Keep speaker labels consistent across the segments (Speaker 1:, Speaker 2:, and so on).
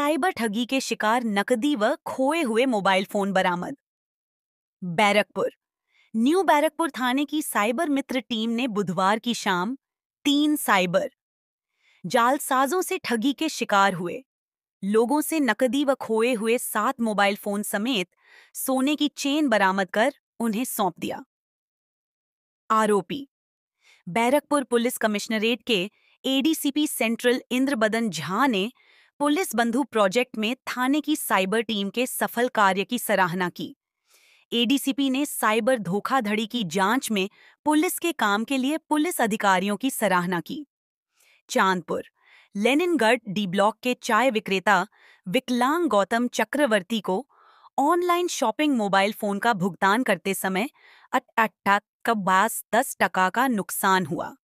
Speaker 1: Cyber ठगी के शिकार नकदी व खोए हुए मोबाइल फोन बरामद। बैरकपुर न्यू बैरकपुर थाने की साइबर मित्र टीम ने बुधवार की शाम 3 साइबर जालसाजों से ठगी के शिकार हुए लोगों से नकदी व खोए हुए 7 मोबाइल फोन समेत सोने की चेन बरामद कर उन्हें सौंप दिया। आरोपी बैरकपुर पुलिस कमिश्नरेट के एडीसीपी सेंट्रल इंद्रबदन झा ने पुलिस बंधु प्रोजेक्ट में थाने की साइबर टीम के सफल कार्य की सराहना की। एडीसीपी ने साइबर धोखाधड़ी की जांच में पुलिस के काम के लिए पुलिस अधिकारियों की सराहना की। चांदपुर लेनिनगढ़ डी ब्लॉक के चाय विक्रेता विकलांग गौतम चक्रवर्ती को ऑनलाइन शॉपिंग मोबाइल फोन का भुगतान करते समय 10% का नुकसान हुआ।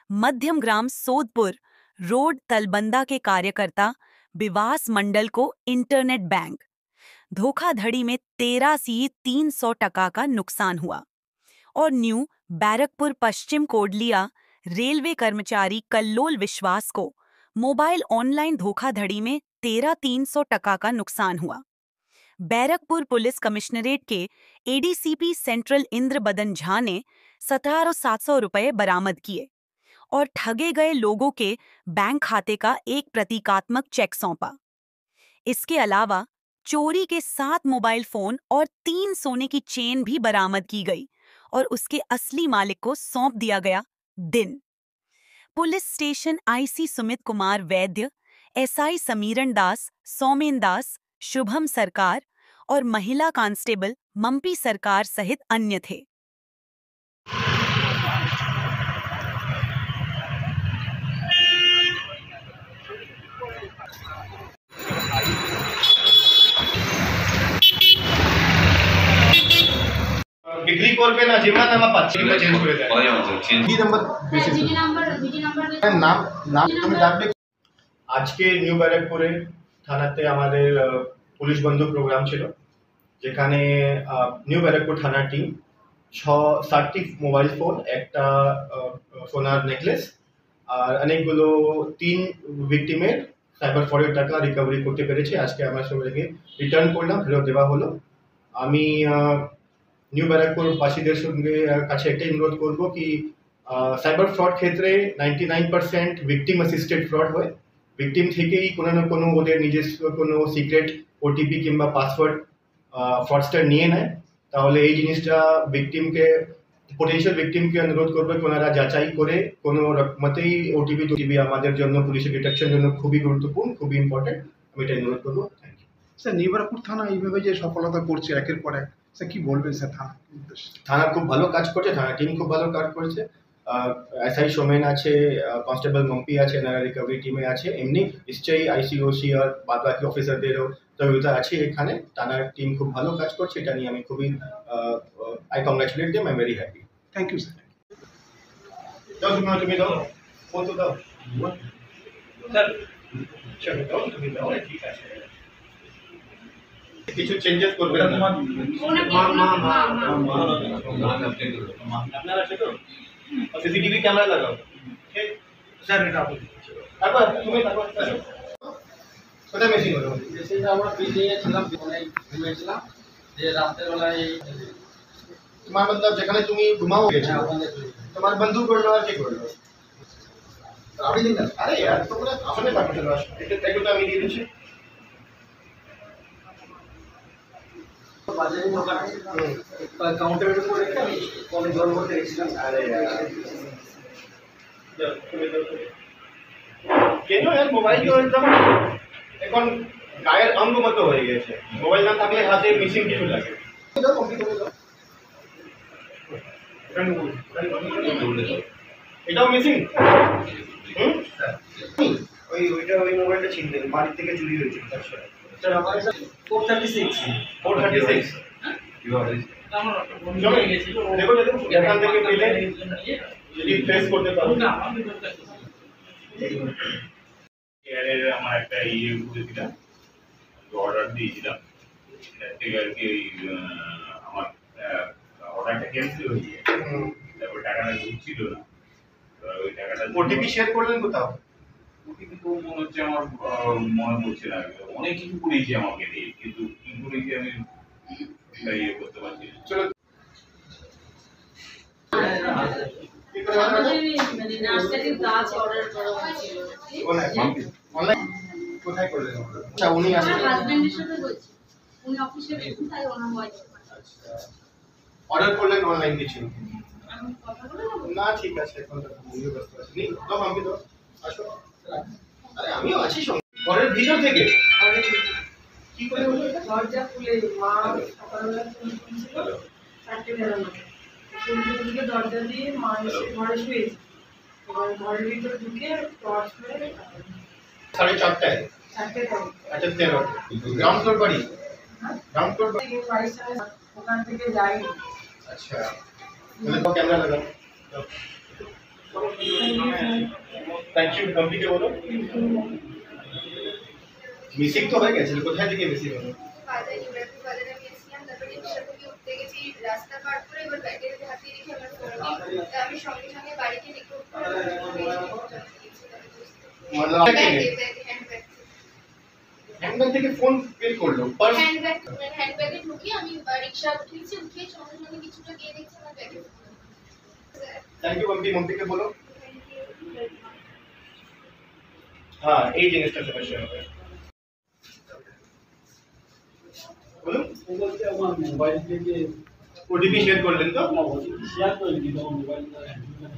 Speaker 1: मध्यम ग्राम सोदपुर रोड तलबंदा के कार्यकर्ता विवास मंडल को इंटरनेट बैंक धोखाधड़ी में 13,300 का नुकसान हुआ। और न्यू बैरकपुर पश्चिम कोडलिया रेलवे कर्मचारी कल्लोल विश्वास को मोबाइल ऑनलाइन धोखाधड़ी में 13,300 का नुकसान हुआ। बैरकपुर पुलिस कमिश्नरेट के एडीसीपी सेंट्रल इंद्रबदन झा ने 17,700 रुपये बरामद किए और ठगे गए लोगों के बैंक खाते का एक प्रतीकात्मक चेक सौंपा। इसके अलावा चोरी के 7 मोबाइल फोन और 3 सोने की चेन भी बरामद की गई और उसके असली मालिक को सौंप दिया गया। दिन police station IC Sumit Kumar वैद्य, एसआई समीरण दास, सौमेन दास, शुभम सरकार और महिला कांस्टेबल मम्पी सरकार सहित अन्य थे।
Speaker 2: ডিগ্রি করবে না যেমন নাম পাচ্ছি কিংবা চেঞ্জ করে দেয় জি নাম্বার বেসিস নাম নাম তুমি ডাকবে। আজকে নিউ ব্যারাকপুরে থানাতে আমাদের পুলিশ বন্ধু প্রোগ্রাম ছিল, যেখানে নিউ ব্যারাকপুর থানার টিম 7টি মোবাইল ফোন, একটা সোনার নেকলেস আর অনেকগুলো 3 ভিকটিমের সাইবার ফ্রডের টাকা রিকভারি করতে পেরেছে। আজকে আমরা সবাইকে রিটার্ন করলাম, ফেরত দেওয়া হলো। আমি নিউ ব্যারাকপুর বাসীদের সঙ্গে কাছে একটাই অনুরোধ করব কি সাইবার ফ্রড ক্ষেত্রে 99% ভিকটিম অ্যাসিস্টেড ফ্রড হয়। ভিকটিম থেকেই কোনো না কোনো ওদের নিজস্ব কোনো সিক্রেট ওটিপি কিংবা পাসওয়ার্ড ফ্রডস্টার নিয়ে নেয়। তাহলে এই জিনিসটা পোটেনশিয়াল ভিকটিমকে অনুরোধ করবে কি ওনারা যাচাই করে কোনো মতেই ওটিপি আমাদের জন্য পুলিশের ডিটেকশনের জন্য খুবই গুরুত্বপূর্ণ, খুবই ইম্পর্টেন্ট। আমি এটা অনুরোধ করবো। Thank you
Speaker 3: sir. New Barrackpore থানা এইভাবে যে সফলতা করছে একের পর এক, স্যার কি বলবেন স্যার?
Speaker 2: থানা খুব ভালো কাজ করছে, থানা টিম খুব ভালো কাজ করছে। এসআই সোমেন আছে, কনস্টেবল মম্পি আছে, এনারা রিকভারি টিমে আছে। এমনি নিশ্চয়ই আইসিওসি আর বাদ বাকি অফিসারদেরও সহযোগিতা আছে এখানে। থানার টিম খুব ভালো কাজ করছে, এটা নিয়ে আমি খুবই I congratulate them, I am very happy.
Speaker 3: Thank you sir.
Speaker 2: দাও তুমি দাও, ফোন তো দাও স্যার। চলো দাও, তুমি দাও, ঠিক আছে। কিছু চেঞ্জেস করবে না? আপনারা আছে তো? সিসিটিভি ক্যামেরা লাগাও। ঠিক স্যার, এটা আপনি তারপর তুমি তারপর কোথায় মেশিন হলো?
Speaker 4: সেটা আমরা পেয়েছিলাম, ঘুমিয়েছিলাম যে রাত্রেবেলায়
Speaker 2: তোমার মতলব যেখানে তুমি ঘুমাও গেছো, তোমার বন্ধু করলো আর কি করলো? আপনি দিন না। আরে यार তোমরা সামনে থাকো, চলো আসো। এটা ট্যাগটা আমি দিয়ে দিচ্ছি।
Speaker 4: বাজারে দোকান কাউন্টারের উপর রেখে আমি কমে জল ভরতে গেছিলাম।
Speaker 2: আরে কেন यार মোবাইল তো একদম এখন গায়ের অঙ্গ মতো হয়ে গেছে। মোবাইল না থাকলে হাতে মিসিং কিছু লাগে। দাও কমপ্লিট করে দাও। এটাও মিসিং। ওই মোবাইলটা ছিনতে বাড়ি থেকে চুরি হয়েছে।
Speaker 4: স্যার আমার কাছে 436
Speaker 2: কিভাবে দেখো এখান থেকে পেলে যদি ট্রেস করতে পারো না।
Speaker 5: আমার একটা করেছিলাম, অর্ডার দিয়েছিলাম, আর কি আমার অর্ডারটা ক্যান্সেল হয়ে গিয়ে তারপর টাকাটা ঢুকছিল না। ওই টাকাটা
Speaker 2: ওটিপি শেয়ার করলেন কোথাও?
Speaker 5: কিন্তু মনে হচ্ছে আমার মনে পড়ছে না, অনেক কিছু করেছি আমাকে দিয়ে, কিন্তু কি করেছি আমি সেটা ইয়ে করতে পারছি না।
Speaker 2: চলো
Speaker 6: মানে নার্সারির গাছ অর্ডার করা হয়েছিল।
Speaker 2: অনলাইন কোথায় করলেন? আচ্ছা উনি
Speaker 6: আমার
Speaker 2: আসলে
Speaker 6: হাজবেন্ডের সাথে বলছি, উনি অফিসে গেছেন, তাই ওনার ওয়াইফ।
Speaker 2: অর্ডার করলেন অনলাইন কিছু?
Speaker 6: আমি কথা বলে নেবো?
Speaker 2: না ঠিক আছে, এখন তো আমিও ব্যস্ত আছি। নি দাও আমি দাও, আসো। আরে আমিও আছি সঙ্গে। ঘরের ভিতর থেকে কি করে হলো?
Speaker 6: দরজা খুলে মা সকালবেলা ফোন করেছিল 4টে বেরোনো, দিকে দরজা দিয়ে মা এসে ঘরে শুয়েছে। এবার ঘরের ভিতর ঢুকে টর্চ মেরে
Speaker 2: 4:30টায়?
Speaker 6: 4টে টাইম
Speaker 2: আচ্ছা 13 গ্রাউন্ড ফ্লোর বাড়ি? গ্রাউন্ড ফ্লোর বাড়ি?
Speaker 6: বাড়ির সামনে ওখান থেকে যাইনি।
Speaker 2: আচ্ছা তাহলে তো ক্যামেরা লাগাও। Thank you. কমপ্লিট বলো। মিসিং তো হয়ে গেছিল, কোথায় থেকে মিসিং হলো?
Speaker 7: বাজারে বাজারে আমি এসেছিলাম, তারপরে রিক্সা থেকে উঠতে গেছি, রাস্তা পার করে এবার ব্যাগের হাতে রেখে আমার ফোন তা আমি সঙ্গে সঙ্গে বাড়িতে রিপোর্ট করে
Speaker 2: मतलब হ্যান্ডব্যাগ থেকে ফোন বের করলো पर
Speaker 7: হ্যান্ডব্যাগে ঢুকিয়ে আমি রিক্সা উঠেছি, উঠিয়ে সঙ্গে সঙ্গে কিছুটা গিয়ে দেখছি আমার ব্যাগে।
Speaker 2: Thank you mummy. मम्मी के बोलो। हाँ এই জিনিসটা সমস্যা হবে বলুন।
Speaker 4: ও বলতে আমার মোবাইল থেকে
Speaker 2: ওটিপি শেয়ার করলেন তো?
Speaker 4: না ওটিপি শেয়ার করে দিই, তখন মোবাইলটা মোবাইল